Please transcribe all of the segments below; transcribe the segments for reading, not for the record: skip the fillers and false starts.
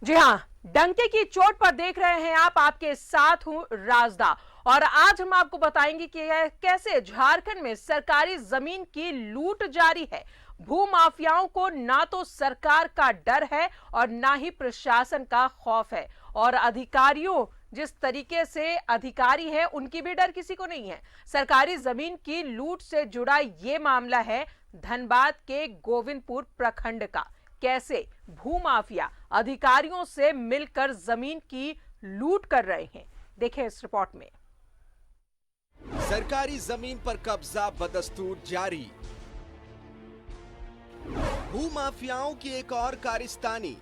जी हाँ, डंके की चोट पर देख रहे हैं आप, आपके साथ हूं राजदा। और आज हम आपको बताएंगे कि कैसे झारखंड में सरकारी जमीन की लूट जारी है। भूमाफियाओं को ना तो सरकार का डर है और ना ही प्रशासन का खौफ है, और अधिकारियों जिस तरीके से अधिकारी हैं उनकी भी डर किसी को नहीं है। सरकारी जमीन की लूट से जुड़ा ये मामला है धनबाद के गोविंदपुर प्रखंड का। कैसे भूमाफिया अधिकारियों से मिलकर जमीन की लूट कर रहे हैं, देखें इस रिपोर्ट में। सरकारी जमीन पर कब्जा बदस्तूर जारी। भूमाफियाओं की एक और कारस्तानी।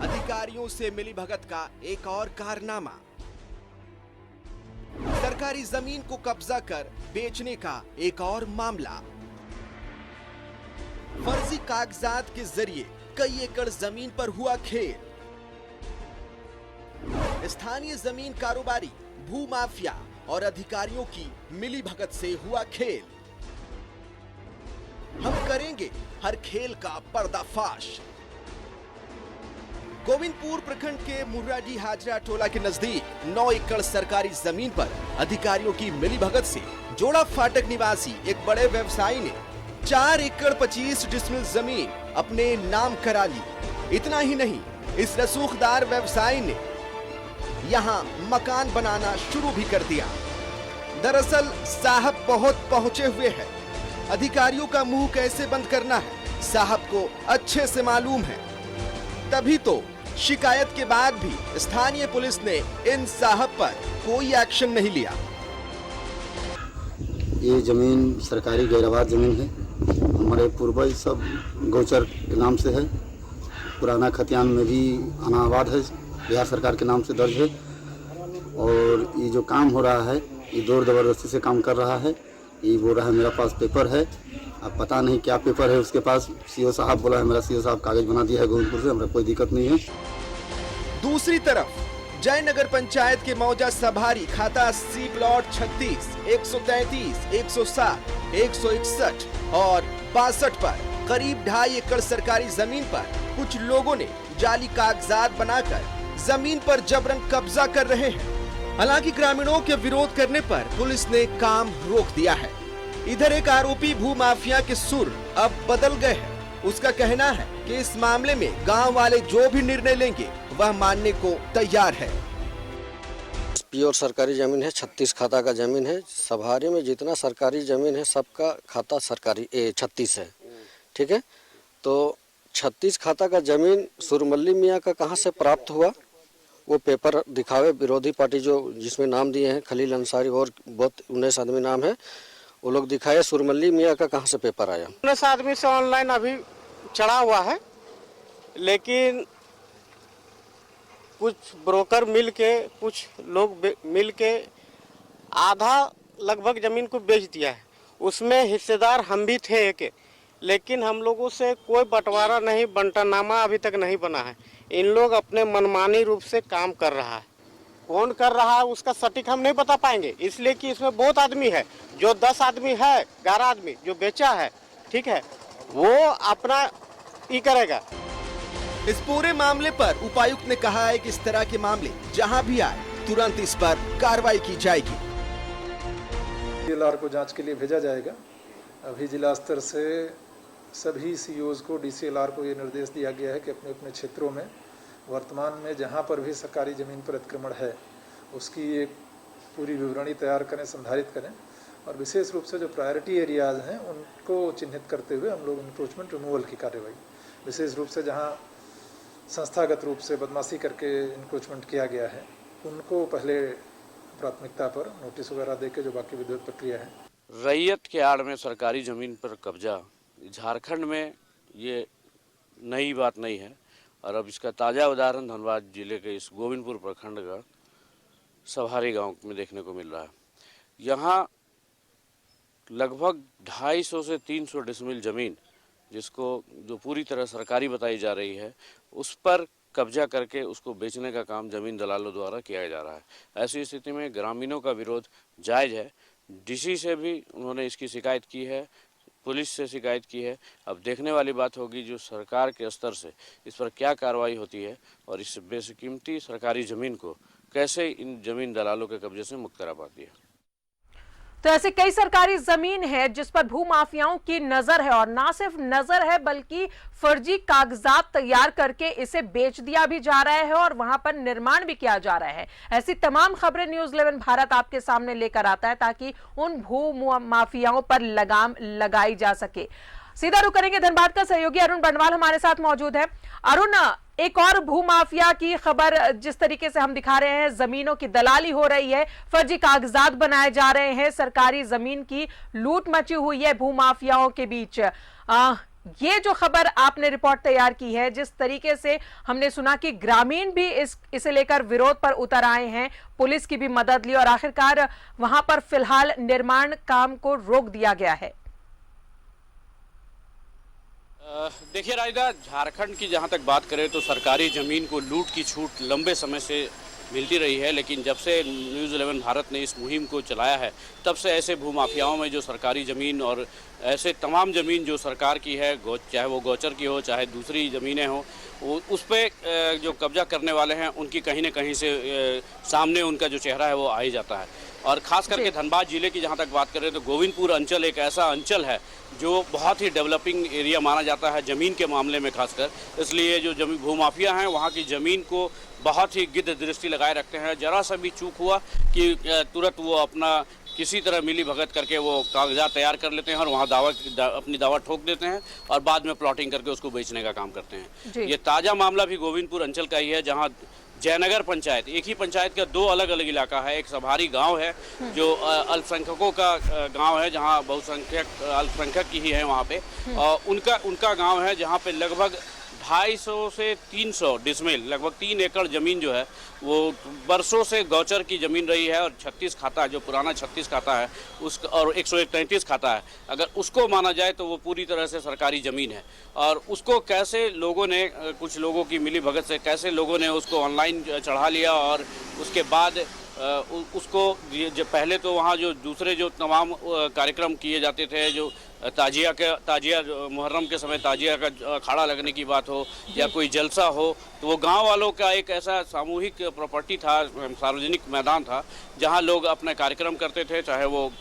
अधिकारियों से मिलीभगत का एक और कारनामा। सरकारी जमीन को कब्जा कर बेचने का एक और मामला। फर्जी कागजात के जरिए कई एकड़ जमीन पर हुआ खेल। स्थानीय जमीन कारोबारी, भूमाफिया और अधिकारियों की मिलीभगत से हुआ खेल। हम करेंगे हर खेल का पर्दाफाश। गोविंदपुर प्रखंड के मुर्राडी हाजरा टोला के नजदीक 9 एकड़ सरकारी जमीन पर अधिकारियों की मिलीभगत से जोड़ा फाटक निवासी एक बड़े व्यवसायी ने 4 एकड़ 25 डिसमिल जमीन अपने नाम करा ली। इतना ही नहीं, इस रसूखदार व्यवसायी ने यहाँ मकान बनाना शुरू भी कर दिया। दरअसल साहब बहुत पहुंचे हुए हैं। अधिकारियों का मुंह कैसे बंद करना है साहब को अच्छे से मालूम है। तभी तो शिकायत के बाद भी स्थानीय पुलिस ने इन साहब पर कोई एक्शन नहीं लिया। ये जमीन सरकारी गैरवाद जमीन है। हमारे पूर्वज सब गौचर के नाम से है। पुराना खतियान में भी अनावाद है, बिहार सरकार के नाम से दर्ज है। और ये जो काम हो रहा है ये जोर जबरदस्ती से काम कर रहा है। ये बोल रहा है मेरा पास पेपर है, अब पता नहीं क्या पेपर है उसके पास। सीओ साहब बोला है मेरा सीओ साहब कागज बना दिया है गोविंदपुर से, हमारा कोई दिक्कत नहीं है। दूसरी तरफ जयनगर पंचायत के मौजा सभारी खाता 80 प्लॉट 36, 133, 107, 161 और 62 पर करीब 2.5 एकड़ सरकारी जमीन पर कुछ लोगों ने जाली कागजात बनाकर जमीन पर जबरन कब्जा कर रहे हैं। हालांकि ग्रामीणों के विरोध करने पर पुलिस ने काम रोक दिया है। इधर एक आरोपी भूमाफिया के सुर अब बदल गए हैं। उसका कहना है कि इस मामले में गांव वाले जो भी निर्णय लेंगे वह मानने को तैयार है। प्योर सरकारी जमीन है, 36 खाता का जमीन है। सभारी में जितना सरकारी जमीन है सबका खाता सरकारी 36 है, ठीक है। तो 36 खाता का जमीन सुरमल्ली मियाँ का कहाँ से प्राप्त हुआ वो पेपर दिखावे। विरोधी पार्टी जो जिसमें नाम दिए हैं खलील अंसारी और बहुत 19 आदमी नाम है, वो लोग दिखाए सुरमल्ली मियाँ का कहाँ से पेपर आया। 19 आदमी से ऑनलाइन अभी चढ़ा हुआ है, लेकिन कुछ ब्रोकर मिल के, कुछ लोग मिल के आधा लगभग जमीन को बेच दिया है। उसमें हिस्सेदार हम भी थे एक, लेकिन हम लोगों से कोई बंटवारा नहीं, बंटनामा अभी तक नहीं बना है। इन लोग अपने मनमानी रूप से काम कर रहा है। कौन कर रहा है उसका सटीक हम नहीं बता पाएंगे, इसलिए कि इसमें बहुत आदमी है। जो 10 आदमी है, 11 आदमी जो बेचा है, ठीक है, वो अपना ही करेगा। इस पूरे मामले पर उपायुक्त ने कहा है कि इस तरह के मामले जहां भी आए तुरंत इस पर कार्रवाई की जाएगी। डीसीएलआर को जांच के लिए भेजा जाएगा। अभी जिला स्तर से सभी सीईओज को, डीसीएलआर को ये निर्देश दिया गया है कि अपने अपने क्षेत्रों में वर्तमान में जहां पर भी सरकारी ज़मीन पर अतिक्रमण है उसकी एक पूरी विवरणी तैयार करें, संधारित करें। और विशेष रूप से जो प्रायोरिटी एरियाज हैं उनको चिन्हित करते हुए हम लोग इंक्रोचमेंट रिमूवल की कार्रवाई, विशेष रूप से जहां संस्थागत रूप से बदमाशी करके इंक्रोचमेंट किया गया है उनको पहले प्राथमिकता पर नोटिस वगैरह देके जो बाकी विधिवत प्रक्रिया है। रैयत के आड़ में सरकारी ज़मीन पर कब्जा झारखंड में ये नई बात नहीं है। और अब इसका ताज़ा उदाहरण धनबाद जिले के इस गोविंदपुर प्रखंड का सभारी गांव में देखने को मिल रहा है। यहाँ लगभग 250 से 300 डिसमिल ज़मीन, जिसको जो पूरी तरह सरकारी बताई जा रही है, उस पर कब्जा करके उसको बेचने का काम ज़मीन दलालों द्वारा किया जा रहा है। ऐसी स्थिति में ग्रामीणों का विरोध जायज़ है। डीसी से भी उन्होंने इसकी शिकायत की है, पुलिस से शिकायत की है। अब देखने वाली बात होगी जो सरकार के स्तर से इस पर क्या कार्रवाई होती है और इस बेशकीमती सरकारी ज़मीन को कैसे इन जमीन दलालों के कब्जे से मुक्त करा पाती है। तो ऐसे कई सरकारी जमीन है जिस पर भूमाफियाओं की नजर है, और ना सिर्फ नजर है बल्कि फर्जी कागजात तैयार करके इसे बेच दिया भी जा रहा है और वहां पर निर्माण भी किया जा रहा है। ऐसी तमाम खबरें न्यूज़ 11 भारत आपके सामने लेकर आता है ताकि उन भूमाफियाओं पर लगाम लगाई जा सके। सीधा रुख करेंगे धनबाद का सहयोगी अरुण बंडवाल हमारे साथ मौजूद है। अरुण, एक और भूमाफिया की खबर जिस तरीके से हम दिखा रहे हैं, जमीनों की दलाली हो रही है, फर्जी कागजात बनाए जा रहे हैं, सरकारी जमीन की लूट मची हुई है भूमाफियाओं के बीच। ये जो खबर आपने रिपोर्ट तैयार की है, जिस तरीके से हमने सुना कि ग्रामीण भी इसे लेकर विरोध पर उतर आए हैं, पुलिस की भी मदद ली और आखिरकार वहां पर फिलहाल निर्माण काम को रोक दिया गया है। देखिए राजदा, झारखंड की जहां तक बात करें तो सरकारी ज़मीन को लूट की छूट लंबे समय से मिलती रही है, लेकिन जब से न्यूज़ 11 भारत ने इस मुहिम को चलाया है तब से ऐसे भूमाफियाओं में जो सरकारी ज़मीन और ऐसे तमाम ज़मीन जो सरकार की है, चाहे वो गोचर की हो चाहे दूसरी ज़मीनें हों, उस पर जो कब्जा करने वाले हैं उनकी कहीं न कहीं से सामने उनका जो चेहरा है वो आ ही जाता है। और ख़ास करके धनबाद ज़िले की जहाँ तक बात करें तो गोविंदपुर अंचल एक ऐसा अंचल है जो बहुत ही डेवलपिंग एरिया माना जाता है ज़मीन के मामले में खासकर, इसलिए जो भूमाफिया हैं वहाँ की ज़मीन को बहुत ही गिद्ध दृष्टि लगाए रखते हैं। जरा सा भी चूक हुआ कि तुरंत वो अपना किसी तरह मिली भगत करके वो कागजात तैयार कर लेते हैं और वहाँ अपनी दावा ठोक देते हैं और बाद में प्लॉटिंग करके उसको बेचने का काम करते हैं। ये ताज़ा मामला भी गोविंदपुर अंचल का ही है, जहाँ जयनगर पंचायत, एक ही पंचायत का दो अलग अलग इलाका है। एक सभारी गांव है जो अल्पसंख्यकों का गांव है, जहां बहुसंख्यक अल्पसंख्यक की ही है वहां पे, और उनका गांव है जहां पे लगभग 250 से 300 डिसमिल, लगभग 3 एकड़ ज़मीन जो है वो बरसों से गौचर की ज़मीन रही है। और 36 खाता जो पुराना 36 खाता है उस और 133 खाता है, अगर उसको माना जाए तो वो पूरी तरह से सरकारी ज़मीन है। और उसको कैसे लोगों ने, कुछ लोगों की मिली भगत से कैसे लोगों ने उसको ऑनलाइन चढ़ा लिया और उसके बाद उसको पहले तो वहाँ जो दूसरे जो तमाम कार्यक्रम किए जाते थे, जो ताजिया मुहर्रम के समय ताजिया का अखाड़ा लगने की बात हो या कोई जलसा हो, तो वो गांव वालों का एक ऐसा सामूहिक प्रॉपर्टी था, सार्वजनिक मैदान था जहां लोग अपने कार्यक्रम करते थे, चाहे वो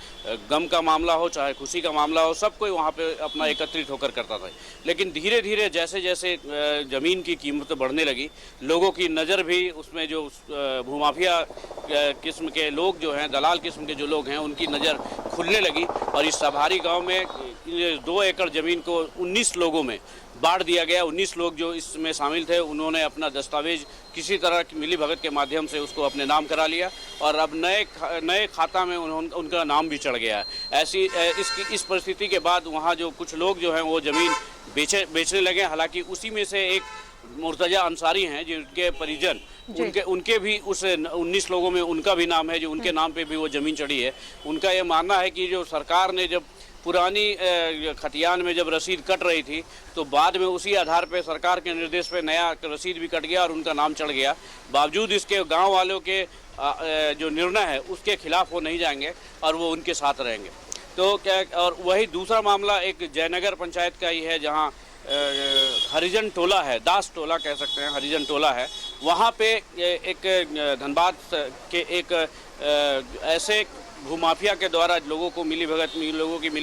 गम का मामला हो चाहे खुशी का मामला हो, सब कोई वहां पे अपना एकत्रित होकर करता था। लेकिन धीरे धीरे जैसे जैसे ज़मीन की कीमत बढ़ने लगी, लोगों की नज़र भी उसमें जो भूमाफिया किस्म के लोग जो हैं, दलाल किस्म के जो लोग हैं, उनकी नज़र खुलने लगी। और इस सभारी गाँव में 2 एकड़ ज़मीन को 19 लोगों में बांट दिया गया। 19 लोग जो इसमें शामिल थे उन्होंने अपना दस्तावेज किसी तरह की मिली भगत के माध्यम से उसको अपने नाम करा लिया और अब नए खाता में उनका नाम भी चढ़ गया है। इस परिस्थिति के बाद वहाँ जो कुछ लोग जो हैं वो ज़मीन बेचने लगे। हालांकि उसी में से एक मुर्तजा अंसारी हैं जिनके परिजन, उनके भी उस 19 लोगों में उनका भी नाम है, जो उनके नाम पे भी वो ज़मीन चढ़ी है। उनका ये मानना है कि जो सरकार ने जब पुरानी खतियान में जब रसीद कट रही थी तो बाद में उसी आधार पे सरकार के निर्देश पे नया रसीद भी कट गया और उनका नाम चढ़ गया। बावजूद इसके गांव वालों के जो निर्णय है उसके खिलाफ वो नहीं जाएंगे और वो उनके साथ रहेंगे। तो क्या, और वही दूसरा मामला एक जयनगर पंचायत का ही है, जहाँ हरिजन टोला है, दास टोला कह सकते हैं, हरिजन टोला है। वहाँ पे एक धनबाद के एक ऐसे भूमाफिया के द्वारा लोगों की मिली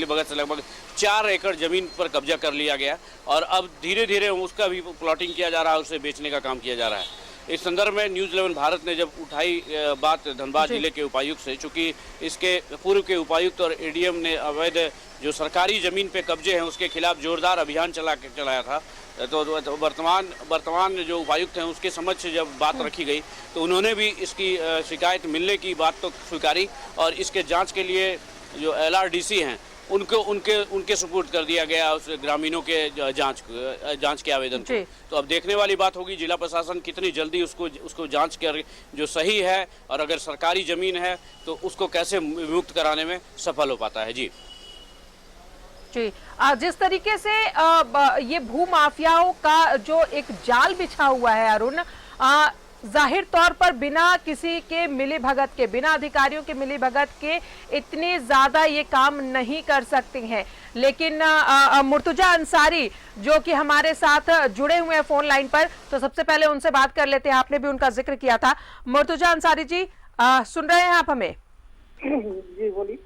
भगत से लगभग 4 एकड़ ज़मीन पर कब्जा कर लिया गया और अब धीरे धीरे उसका भी प्लॉटिंग किया जा रहा है, उसे बेचने का काम किया जा रहा है। इस संदर्भ में न्यूज़ 11 भारत ने जब उठाई बात धनबाद जिले के उपायुक्त से, चूँकि इसके पूर्व के उपायुक्त और एडीएम ने अवैध जो सरकारी ज़मीन पे कब्जे हैं उसके खिलाफ जोरदार अभियान चलाया था, तो वर्तमान जो उपायुक्त हैं उसके समक्ष जब बात रखी गई तो उन्होंने भी इसकी शिकायत मिलने की बात तो स्वीकारी और इसके जांच के लिए जो LRDC हैं उनके सुपुर्द कर दिया गया उस ग्रामीणों के जांच के आवेदन को। तो अब देखने वाली बात होगी जिला प्रशासन कितनी जल्दी उसको जांच कर जो सही है और अगर सरकारी ज़मीन है तो उसको कैसे मुक्त कराने में सफल हो पाता है। जी जिस तरीके से ये भूमाफियाओं का जो एक जाल बिछा हुआ है अरुण, जाहिर तौर पर बिना किसी के मिलीभगत के, बिना अधिकारियों के मिलीभगत के इतने ज्यादा ये काम नहीं कर सकते हैं। लेकिन मुर्तजा अंसारी जो कि हमारे साथ जुड़े हुए हैं फोन लाइन पर, तो सबसे पहले उनसे बात कर लेते हैं। आपने भी उनका जिक्र किया था। मुर्तजा अंसारी जी, सुन रहे हैं आप हमें? जी बोलिए।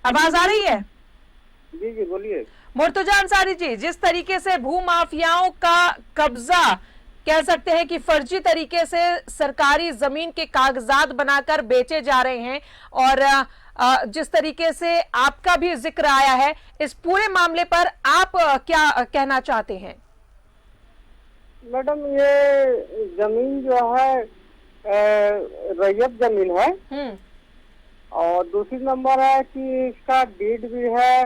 आवाज आ रही है? जी जी बोलिए। मुर्तजा अंसारी जी, जिस तरीके से भूमाफियाओं का कब्जा, कह सकते हैं कि फर्जी तरीके से सरकारी जमीन के कागजात बनाकर बेचे जा रहे हैं, और जिस तरीके से आपका भी जिक्र आया है, इस पूरे मामले पर आप क्या कहना चाहते हैं? मैडम, ये जमीन जो है रैयत जमीन है, और दूसरी नंबर है कि इसका डीड भी है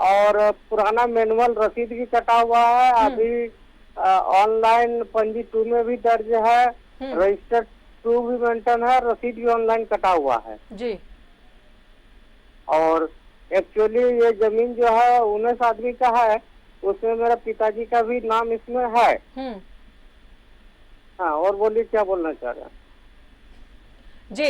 और पुराना मैनुअल रसीद भी कटा हुआ है। अभी ऑनलाइन पंजी 2 में भी दर्ज है, रजिस्टर्ड 2 भी मेंटेन है, रसीद भी ऑनलाइन कटा हुआ है जी। और एक्चुअली ये जमीन जो है 19 आदमी का है, उसमें मेरा पिताजी का भी नाम इसमें है। हाँ, और बोलिए क्या बोलना चाह रहे हैं? जी,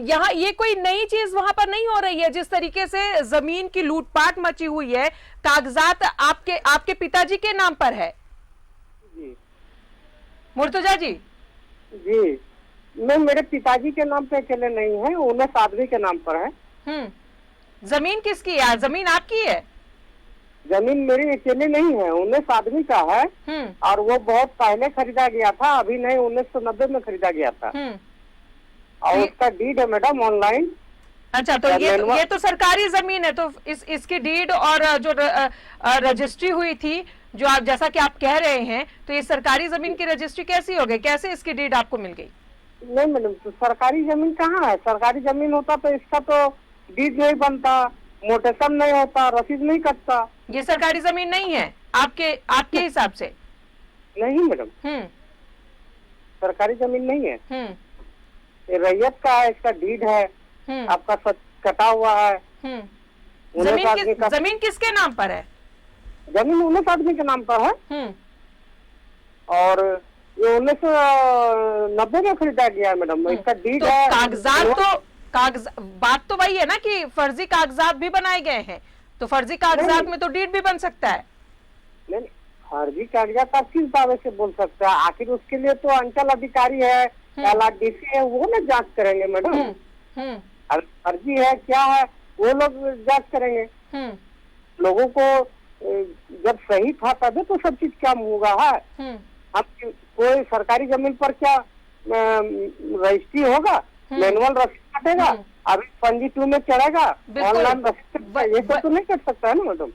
यहाँ ये कोई नई चीज वहां पर नहीं हो रही है। जिस तरीके से जमीन की लूटपाट मची हुई है, कागजात आपके पिताजी के नाम पर है। जी मुर्तजा जी। जी, मैं मेरे पिताजी के नाम पे अकेले नहीं है, 19 आदमी के नाम पर है। जमीन किसकी है? जमीन आपकी है? जमीन मेरी अकेले नहीं है, 19 आदमी का है, और वो बहुत पहले खरीदा गया था, अभी नहीं, 1990 में खरीदा गया था, और उसका डीड है मैडम ऑनलाइन। अच्छा, तो ये तो सरकारी जमीन है, तो इसकी डीड और जो रजिस्ट्री हुई थी, जो आप जैसा कि आप कह रहे हैं, तो ये सरकारी जमीन की रजिस्ट्री कैसी हो गई? कैसे इसकी डीड आपको मिल गई? नहीं मैडम, तो सरकारी जमीन कहाँ है? सरकारी जमीन होता तो इसका तो डीड नहीं बनता, मोटेशन नहीं होता, रसीद नहीं कटता। ये सरकारी जमीन नहीं है आपके हिसाब से? नहीं मैडम, सरकारी जमीन नहीं है, ये रैयत का है, इसका डीड है, आपका कटा हुआ है। जमीन किसके नाम पर है? जमीन 19 आदमी के नाम पर है, और ये 1990 में खरीदा गया है मैडम, इसका डीड है। बात तो वही है ना कि फर्जी कागजात भी बनाए गए हैं, तो फर्जी कागजात में तो डीड भी बन सकता है। नहीं, फर्जी कागजात आप किस दावे से बोल सकते हैं? आखिर उसके लिए तो अंचल अधिकारी है, LRDC है, वो ना जांच करेंगे मैडम। अगर फर्जी है क्या है वो लोग जांच करेंगे। लोगों को जब सही था तभी तो सब चीज क्या होगा है। अब कोई सरकारी जमीन पर क्या रजिस्ट्री होगा, मैनुअल रसीद कटेगा, अभी पंजी 2 में चढ़ेगा, ऑनलाइन रसीद, ये सब तो नहीं कर सकता है ना मैडम।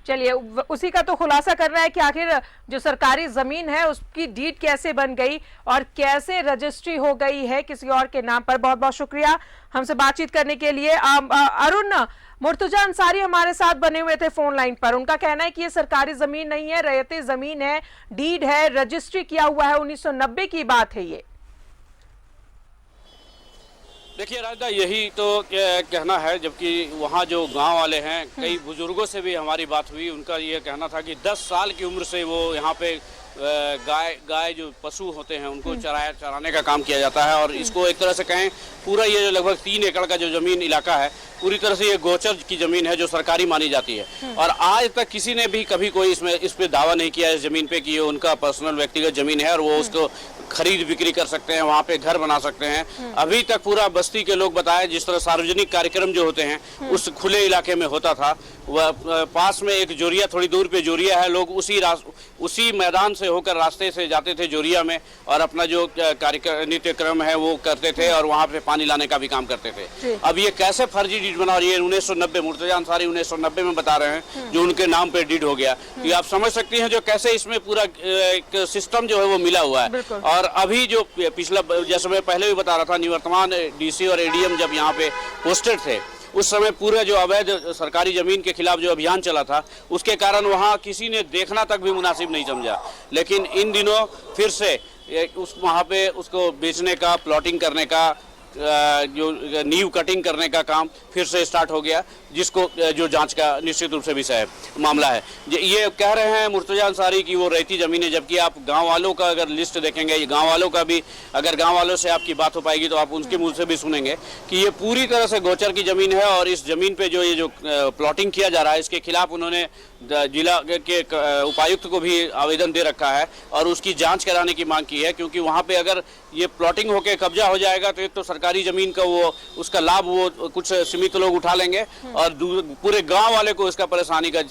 चलिए, उसी का तो खुलासा कर रहा है कि आखिर जो सरकारी जमीन है उसकी डीड कैसे बन गई और कैसे रजिस्ट्री हो गई है किसी और के नाम पर। बहुत बहुत शुक्रिया हमसे बातचीत करने के लिए। अरुण, मुर्तजा अंसारी हमारे साथ बने हुए थे फोन लाइन पर। उनका कहना है कि ये सरकारी जमीन नहीं है, रैयती जमीन है, डीड है, रजिस्ट्री किया हुआ है, 1990 की बात है ये। देखिए राजा, यही तो कहना है, जबकि वहाँ जो गांव वाले हैं, कई बुजुर्गों से भी हमारी बात हुई, उनका ये कहना था कि 10 साल की उम्र से वो यहाँ पे गाय जो पशु होते हैं उनको चराने का काम किया जाता है, और इसको एक तरह से कहें पूरा ये जो लगभग 3 एकड़ का जो जमीन इलाका है, पूरी तरह से ये गोचर की जमीन है जो सरकारी मानी जाती है। और आज तक किसी ने भी कभी कोई इस पे दावा नहीं किया इस जमीन पे कि ये उनका पर्सनल व्यक्तिगत जमीन है और वो उसको खरीद बिक्री कर सकते हैं, वहाँ पे घर बना सकते हैं। अभी तक पूरा बस्ती के लोग बताए, जिस तरह सार्वजनिक कार्यक्रम जो होते हैं उस खुले इलाके में होता था, वह पास में एक जोरिया, थोड़ी दूर पे जोरिया है, लोग उसी मैदान से होकर रास्ते से जाते थे जोरिया में, और अपना जो नित्य क्रम है वो करते थे, और वहाँ पे पानी लाने का भी काम करते थे। अब ये कैसे फर्जी डीड बना, और ये 1990, मुर्तजा अंसारी 1990 में बता रहे हैं जो उनके नाम पे डीड हो गया, तो आप समझ सकती हैं जो कैसे इसमें पूरा एक सिस्टम जो है वो मिला हुआ है। और अभी जो पिछला, जैसे मैं पहले भी बता रहा था, निवर्तमान DC और ADM जब यहाँ पे पोस्टेड थे, उस समय पूरा जो अवैध सरकारी जमीन के खिलाफ जो अभियान चला था, उसके कारण वहाँ किसी ने देखना तक भी मुनासिब नहीं समझा। लेकिन इन दिनों फिर से वहाँ पे उसको बेचने का, प्लॉटिंग करने का जो नींव कटिंग करने का काम फिर से स्टार्ट हो गया, जिसको जो जांच का निश्चित रूप से विषय है, मामला है। ये कह रहे हैं मुर्तजा अंसारी की वो रैयती ज़मीन है, जबकि आप गांव वालों का अगर लिस्ट देखेंगे, ये गांव वालों का भी, अगर गांव वालों से आपकी बात हो पाएगी तो आप उनके मुंह से भी सुनेंगे कि ये पूरी तरह से गोचर की ज़मीन है। और इस ज़मीन पे जो ये जो प्लॉटिंग किया जा रहा है, इसके खिलाफ उन्होंने जिला के उपायुक्त को भी आवेदन दे रखा है और उसकी जांच कराने की मांग की है, क्योंकि वहाँ पे अगर ये प्लॉटिंग होकर कब्जा हो जाएगा तो एक तो सरकारी ज़मीन का वो उसका लाभ वो कुछ सीमित लोग उठा लेंगे और पूरे गांव वाले को इसका परेशानी का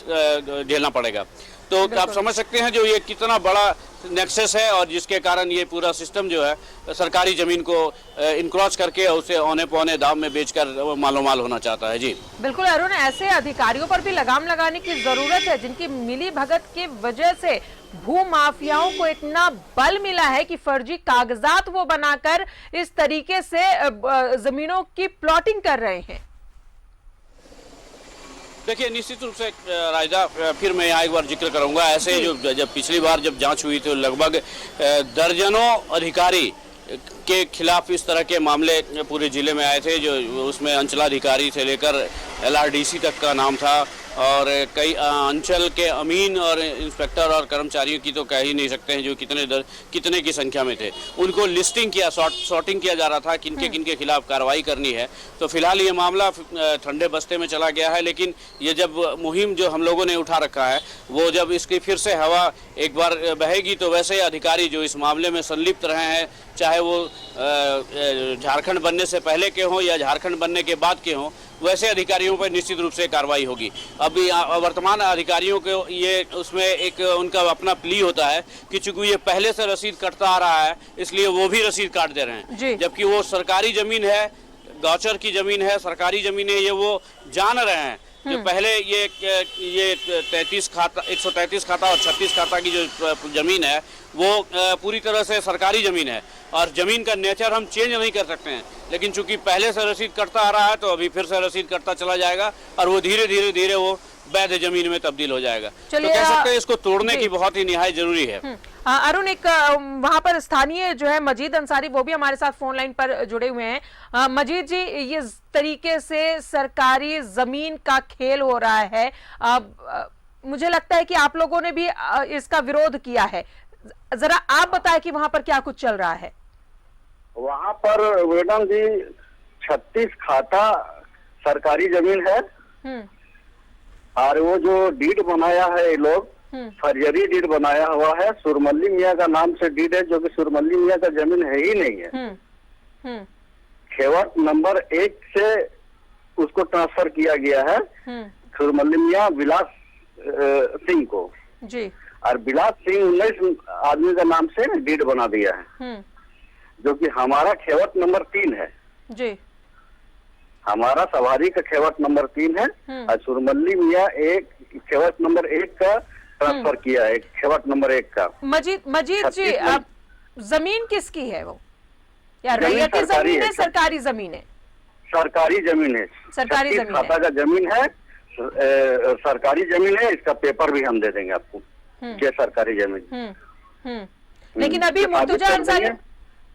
झेलना पड़ेगा। तो आप समझ सकते हैं जो ये कितना बड़ा नेक्सस है और जिसके कारण ये पूरा सिस्टम जो है सरकारी जमीन को इनक्रोच करके उसे औने पौने दाम में बेचकर मालोमाल होना चाहता है। जी बिल्कुल अरुण, ऐसे अधिकारियों पर भी लगाम लगाने की जरूरत है जिनकी मिली भगत की वजह से भू माफियाओं को इतना बल मिला है कि फर्जी कागजात वो बनाकर इस तरीके से जमीनों की प्लॉटिंग कर रहे हैं। देखिए, निश्चित रूप से राजा, फिर मैं यहाँ एक बार जिक्र करूंगा, ऐसे जो जब पिछली बार जब जांच हुई तो लगभग दर्जनों अधिकारी के खिलाफ इस तरह के मामले पूरे जिले में आए थे, जो उसमें अंचलाधिकारी से लेकर LRDC तक का नाम था और कई अंचल के अमीन और इंस्पेक्टर और कर्मचारियों की तो कह ही नहीं सकते हैं, जो कितने की संख्या में थे। उनको लिस्टिंग किया, सॉर्टिंग किया जा रहा था किनके खिलाफ कार्रवाई करनी है। तो फिलहाल ये मामला ठंडे बस्ते में चला गया है, लेकिन ये जब मुहिम जो हम लोगों ने उठा रखा है वो जब इसकी फिर से हवा एक बार बहेगी तो वैसे अधिकारी जो इस मामले में संलिप्त रहे हैं, चाहे वो झारखंड बनने से पहले के हों या झारखंड बनने के बाद के हों, वैसे अधिकारियों पर निश्चित रूप से कार्रवाई होगी। अभी वर्तमान अधिकारियों को ये उसमें एक उनका अपना प्ली होता है कि चूंकि ये पहले से रसीद कटता आ रहा है इसलिए वो भी रसीद काट दे रहे हैं, जबकि वो सरकारी जमीन है, गौचर की जमीन है, सरकारी जमीन है, ये वो जान रहे हैं। जो पहले ये 133 खाता और 36 खाता की जो जमीन है वो पूरी तरह से सरकारी जमीन है और जमीन का नेचर हम चेंज नहीं कर सकते हैं, लेकिन चूंकि पहले से रसीद कटता आ रहा है तो अभी फिर से रसीद कटता चला जाएगा और वो धीरे वो वैध जमीन में तब्दील हो जाएगा। तो कह सकते हैं इसको तोड़ने की बहुत ही निहायत जरूरी है। अरुण, एक वहां पर स्थानीय जो है मजीद अंसारी, वो भी हमारे साथ फोन लाइन पर जुड़े हुए हैं। मजीद जी, ये तरीके से सरकारी जमीन का खेल हो रहा है, मुझे लगता है कि आप लोगों ने भी इसका विरोध किया है, जरा आप बताएं कि वहां पर क्या कुछ चल रहा है। वहां पर मैडम जी 36 खाता सरकारी जमीन है और वो जो डीड बनाया है ये लोग फर्जरी डीड बनाया हुआ है, सुरमल्ली मियाँ का नाम से डीड है, जो कि सुरमल्ली मियाँ का जमीन है ही नहीं है। खेवट नंबर 1 से उसको ट्रांसफर किया गया है सुरमल्ली मियाँ विलास सिंह को जी, और विलास सिंह 19 आदमी का नाम से डीड बना दिया है, जो कि हमारा खेवट नंबर 3 है जी। हमारा सवारी का खेवट नंबर 3 है और सुरमल्ली मियाँ खेवट नंबर 1 का ट्रांसफर किया है, खेवट नंबर 1 का। मजीद जी, अब जमीन किसकी है वो, या रैयती जमीन है, सरकारी जमीन है? सरकारी जमीन है, सरकारी जमीन खाता का जमीन है, सरकारी जमीन है, इसका पेपर भी हम दे देंगे आपको ये सरकारी जमीन। लेकिन अभी मुर्तजा अंसारी,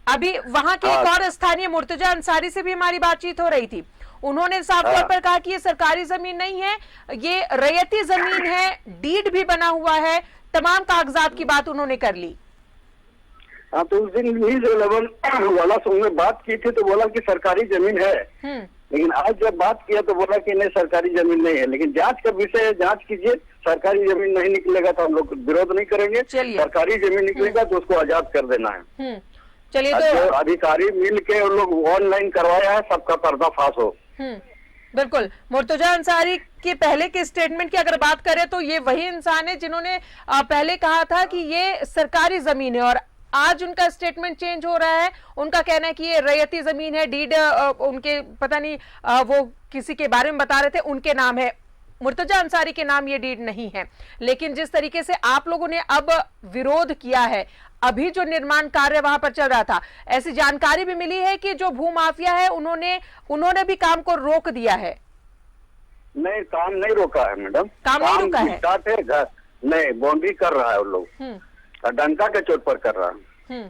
अभी वहां के एक और स्थानीय मुर्तजा अंसारी से भी हमारी बातचीत हो रही थी, उन्होंने साफ तौर पर कहा कि ये सरकारी जमीन नहीं है, ये रैयती जमीन है, डीड भी बना हुआ है, तमाम कागजात की बात उन्होंने कर ली। हाँ, तो उस दिन न्यूज 11 वाला से उन्होंने बात की थी तो बोला कि सरकारी जमीन है, लेकिन आज जब बात किया तो बोला कि नहीं सरकारी जमीन नहीं है। लेकिन जांच का विषय है, जांच कीजिए, सरकारी जमीन नहीं निकलेगा तो हम लोग विरोध नहीं करेंगे, सरकारी जमीन निकलेगा तो उसको आजाद कर देना है। चलिए, तो अधिकारी मिल के उन लोग ऑनलाइन करवाया है, सबका पर्दाफाश हो। बिल्कुल, मुर्तजा अंसारी के पहले के स्टेटमेंट की अगर बात करें तो ये वही इंसान है जिन्होंने पहले कहा था कि ये सरकारी जमीन है और आज उनका स्टेटमेंट चेंज हो रहा है। उनका कहना है कि ये रैयती जमीन है, डीड उनके पता नहीं वो किसी के बारे में बता रहे थे, उनके नाम है, मुर्तजा अंसारी के नाम ये डीड नहीं है। लेकिन जिस तरीके से आप लोगों ने अब विरोध किया है, अभी जो निर्माण कार्य वहां पर चल रहा था, ऐसी जानकारी भी मिली है कि जो भू माफिया है उन्होंने भी काम को रोक दिया है। नहीं, काम नहीं रोका है मैडम, काम नहीं रोका है, स्टार्ट है, नहीं बाउंड्री कर रहा है उन लोग, डंका के चोट पर कर रहा है।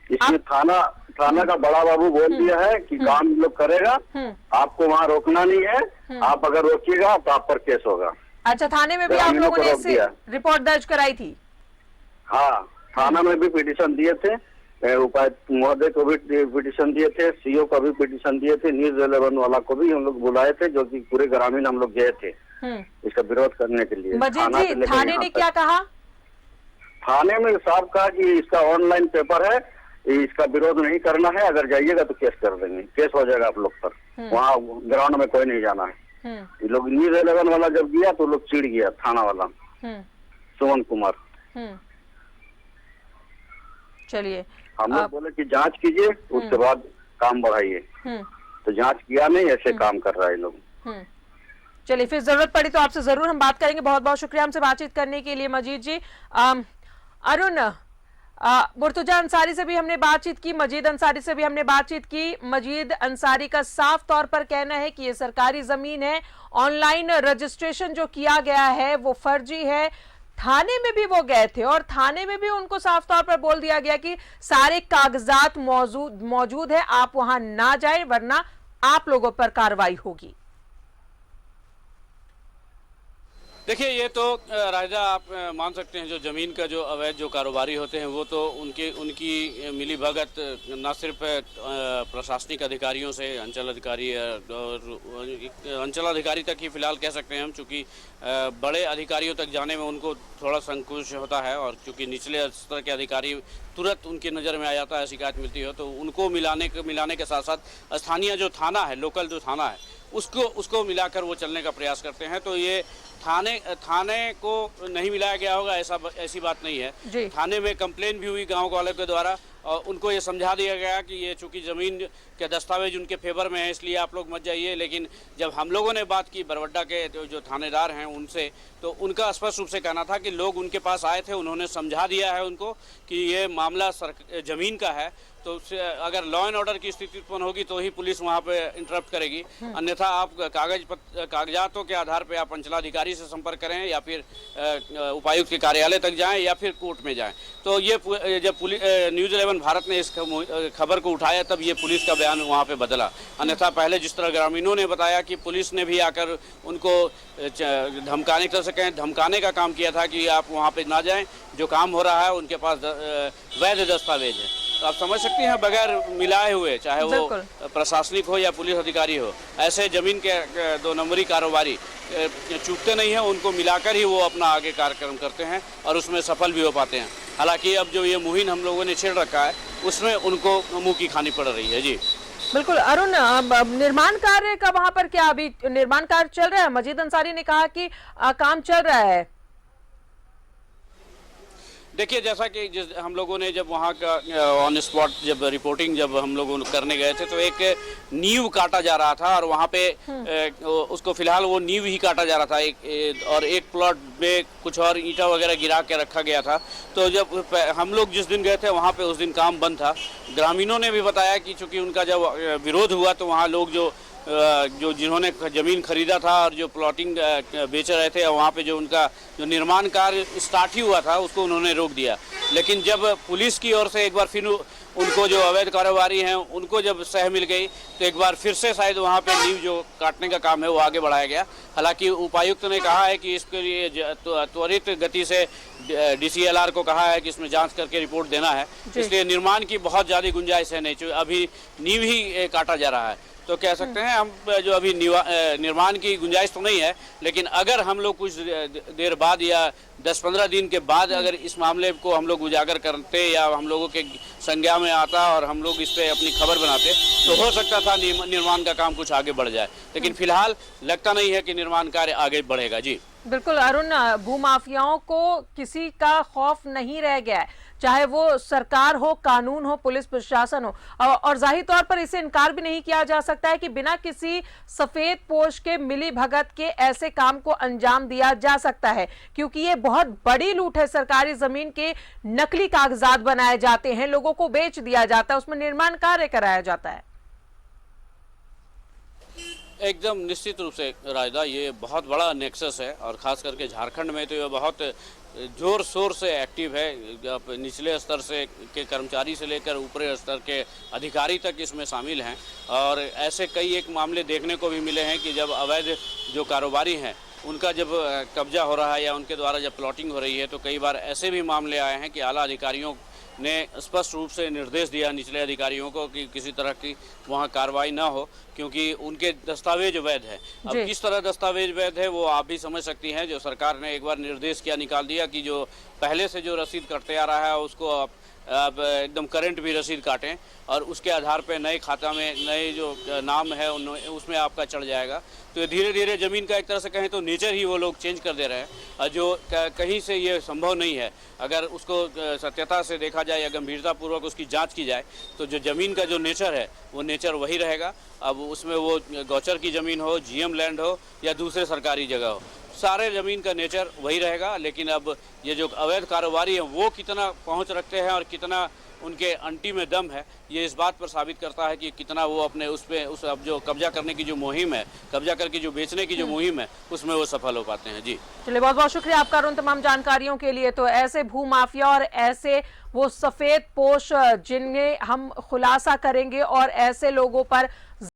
इसमें थाना का बड़ा बाबू बोल दिया है कि काम लोग करेगा, आपको वहाँ रोकना नहीं है, आप अगर रोकिएगा तो आप पर केस होगा। अच्छा, थाने में भी आप लोगों ने इससे रिपोर्ट दर्ज कराई थी? हाँ, थाना में भी पिटीशन दिए थे, उपायुक्त महोदय को भी पिटीशन दिए थे, सीओ को भी पिटीशन दिए थे, न्यूज 11 वाला को भी हम लोग बुलाए थे, जो कि पूरे ग्रामीण हम लोग गए थे इसका विरोध करने के लिए। मजीद जी, थाने ने क्या कहा? थाने में साहब कहा कि इसका ऑनलाइन पेपर है, इसका विरोध नहीं करना है, अगर जाइएगा तो केस कर देंगे, केस हो जाएगा आप लोग पर, वहाँ ग्राउंड में कोई नहीं जाना है। ये लोग न्यूज 11 वाला जब गया तो लोग चिढ़ गया, थाना वाला सुमन कुमार। चलिए, हम लोग बोले कि जांच कीजिए, उसके बाद काम बढ़ाइए, तो जांच किया नहीं, ऐसे काम कर रहा है लोग। चलिए, फिर जरूरत पड़ी तो आपसे जरूर हम बात करेंगे। बहुत बहुत शुक्रिया हमसे बातचीत करने के लिए मजीद जी। अरुण, मुर्तजा अंसारी से भी हमने बातचीत की, मजीद अंसारी से भी हमने बातचीत की। मजीद अंसारी का साफ तौर पर कहना है कि ये सरकारी जमीन है, ऑनलाइन रजिस्ट्रेशन जो किया गया है वो फर्जी है। थाने में भी वो गए थे और थाने में भी उनको साफ तौर पर बोल दिया गया कि सारे कागजात मौजूद है, आप वहां ना जाएं वरना आप लोगों पर कार्रवाई होगी। देखिए, ये तो राजा आप मान सकते हैं, जो ज़मीन का जो अवैध जो कारोबारी होते हैं वो तो उनकी मिली भगत न सिर्फ प्रशासनिक अधिकारियों से, अंचल अधिकारी और अंचल अधिकारी तक ही फिलहाल कह सकते हैं हम, चूँकि बड़े अधिकारियों तक जाने में उनको थोड़ा संकोच होता है, और चूँकि निचले स्तर के अधिकारी तुरंत उनकी नज़र में आ जाता है, शिकायत मिलती हो तो उनको मिलाने के साथ साथ स्थानीय जो थाना है, लोकल जो थाना है उसको मिलाकर वो चलने का प्रयास करते हैं। तो ये थाने को नहीं मिलाया गया होगा ऐसी बात नहीं है। थाने में कंप्लेन भी हुई गांव वालों के द्वारा, और उनको ये समझा दिया गया कि ये चूंकि ज़मीन के दस्तावेज उनके फेवर में है, इसलिए आप लोग मत जाइए। लेकिन जब हम लोगों ने बात की बरवड्डा के जो थानेदार हैं उनसे, तो उनका स्पष्ट रूप से कहना था कि लोग उनके पास आए थे, उन्होंने समझा दिया है उनको कि ये मामला ज़मीन का है, तो अगर लॉ एंड ऑर्डर की स्थिति उत्पन्न होगी तो ही पुलिस वहाँ पे इंटरप्ट करेगी, अन्यथा आप कागजातों के आधार पे आप अंचलाधिकारी से संपर्क करें या फिर उपायुक्त के कार्यालय तक जाएं या फिर कोर्ट में जाएं। तो ये जब न्यूज़ 11 भारत ने इस खबर को उठाया तब ये पुलिस का बयान वहाँ पे बदला, अन्यथा पहले जिस तरह ग्रामीणों ने बताया कि पुलिस ने भी आकर उनको धमकाने, कर सकें धमकाने का काम किया था कि आप वहाँ पे ना जाएं, जो काम हो रहा है उनके पास वैध दस्तावेज है। तो आप समझ सकते हैं, बगैर मिलाए हुए, चाहे वो प्रशासनिक हो या पुलिस अधिकारी हो, ऐसे जमीन के 2 नंबरी कारोबारी चूकते नहीं हैं, उनको मिलाकर ही वो अपना आगे कार्यक्रम करते हैं और उसमें सफल भी हो पाते हैं। हालांकि अब जो ये मुहिम हम लोगों ने छेड़ रखा है उसमें उनको मुंह की खानी पड़ रही है। जी बिल्कुल। अरुण, निर्माण कार्य का वहां पर क्या अभी निर्माण कार्य चल रहा है? मजीद अंसारी ने कहा कि काम चल रहा है। देखिए, जैसा कि हम लोगों ने जब वहाँ का ऑन स्पॉट जब रिपोर्टिंग जब हम लोग करने गए थे तो एक नींव काटा जा रहा था और वहाँ पे उसको फिलहाल वो नींव ही काटा जा रहा था, और एक प्लॉट में कुछ और ईंटा वगैरह गिरा के रखा गया था। तो जब हम लोग जिस दिन गए थे वहाँ पे उस दिन काम बंद था। ग्रामीणों ने भी बताया कि चूँकि उनका जब विरोध हुआ तो वहाँ लोग जो जिन्होंने ज़मीन खरीदा था और जो प्लॉटिंग बेच रहे थे, वहाँ पे जो उनका जो निर्माण कार्य स्टार्ट ही हुआ था उसको उन्होंने रोक दिया। लेकिन जब पुलिस की ओर से एक बार फिर उनको जो अवैध कारोबारी हैं उनको जब सह मिल गई तो एक बार फिर से शायद वहाँ पे नींव जो काटने का काम है वो आगे बढ़ाया गया। हालांकि उपायुक्त ने कहा है कि इसके लिए त्वरित गति से DCLR को कहा है कि इसमें जांच करके रिपोर्ट देना है, इसलिए निर्माण की बहुत ज़्यादा गुंजाइश है नहीं, अभी नींव ही काटा जा रहा है। तो कह सकते हैं हम जो अभी निर्माण की गुंजाइश तो नहीं है, लेकिन अगर हम लोग कुछ देर बाद या 10-15 दिन के बाद अगर इस मामले को हम लोग उजागर करते या हम लोगों के संज्ञान में आता और हम लोग इस पे अपनी खबर बनाते तो हो सकता था निर्माण का काम कुछ आगे बढ़ जाए, लेकिन फिलहाल लगता नहीं है कि निर्माण कार्य आगे बढ़ेगा। जी बिल्कुल अरुण, भूमाफियाओं को किसी का खौफ नहीं रह गया है, चाहे वो सरकार हो, कानून हो, पुलिस प्रशासन हो, और जाहिर तौर पर इसे इनकार भी नहीं किया जा सकता है कि बिना किसी सफेद पोश के मिली भगत के ऐसे काम को अंजाम दिया जा सकता है, क्योंकि ये बहुत बड़ी लूट है। सरकारी जमीन के नकली कागजात बनाए जाते हैं, लोगों को बेच दिया जाता है, उसमें निर्माण कार्य कराया जाता है। एकदम निश्चित रूप से राजदा, ये बहुत बड़ा नेक्सस है और ख़ास करके झारखंड में तो ये बहुत जोर शोर से एक्टिव है। निचले स्तर से के कर्मचारी से लेकर ऊपरी स्तर के अधिकारी तक इसमें शामिल हैं और ऐसे कई एक मामले देखने को भी मिले हैं कि जब अवैध जो कारोबारी हैं उनका जब कब्जा हो रहा है या उनके द्वारा जब प्लॉटिंग हो रही है तो कई बार ऐसे भी मामले आए हैं कि आला अधिकारियों ने स्पष्ट रूप से निर्देश दिया निचले अधिकारियों को कि किसी तरह की वहाँ कार्रवाई ना हो क्योंकि उनके दस्तावेज वैध है। अब किस तरह दस्तावेज वैध है वो आप भी समझ सकती हैं। जो सरकार ने एक बार निर्देश किया निकाल दिया कि जो पहले से जो रसीद कटते आ रहा है उसको आप एकदम करंट भी रसीद काटें और उसके आधार पे नए खाता में नए जो नाम है उसमें आपका चढ़ जाएगा। तो धीरे धीरे ज़मीन का एक तरह से कहें तो नेचर ही वो लोग चेंज कर दे रहे हैं जो कहीं से ये संभव नहीं है। अगर उसको सत्यता से देखा जाए या गंभीरतापूर्वक उसकी जांच की जाए तो जो ज़मीन का जो नेचर है वो नेचर वही रहेगा। अब उसमें वो गौचर की ज़मीन हो, जीएम लैंड हो या दूसरे सरकारी जगह हो, सारे ज़मीन का नेचर वही रहेगा। लेकिन अब ये जो अवैध कारोबारी है वो कितना पहुंच रखते हैं और कितना उनके अंटी में दम है ये इस बात पर साबित करता है कि कितना वो अपने उस अब जो कब्जा करने की जो मुहिम है, कब्जा करके जो बेचने की जो मुहिम है उसमें वो सफल हो पाते हैं। जी चलिए, बहुत बहुत शुक्रिया आपका उन तमाम जानकारियों के लिए। तो ऐसे भू माफिया और ऐसे वो सफेद पोश जिन्हें हम खुलासा करेंगे और ऐसे लोगों पर